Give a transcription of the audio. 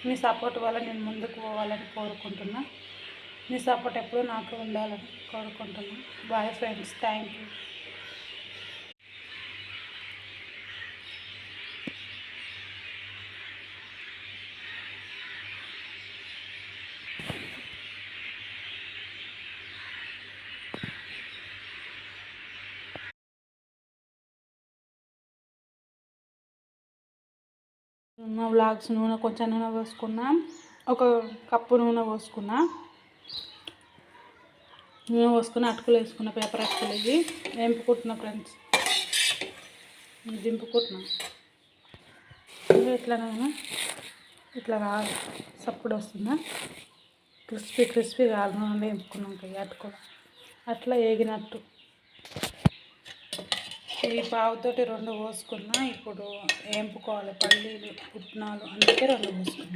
మీ support వల్ల నేను ముందుకు పోవాలని కోరుకుంటున్నా. మీ సపోర్ట్ ఎప్పుడూ నాకు ఉండాలని కోరుకుంటున్నా. Bye friends, thank you. Vlogs నూనె కొంచెం నూనె పోసుకున్నా, ఒక కప్పు నూనె పోసుకున్నా. నూనె పోసుకుని అటుకులు వేసుకున్న, పేపర్ అటుకులు ఇవి వేంపుకుంటున్నా ఫ్రెండ్స్. దింపుకుంటున్నా. ఎట్లనైనా ఇట్లా కాదు, సప్పుడు వస్తుందా, క్రిస్పీ కాదు. నూనె వేపుకున్నాక అటుకులు అట్లా వేగినట్టు. ఈ పావుతోటి 2 పోసుకున్నా. ఇప్పుడు వేంపుకోవాలి పల్లీలు పుట్నాలు, అందుకే 2 పోసుకున్నా.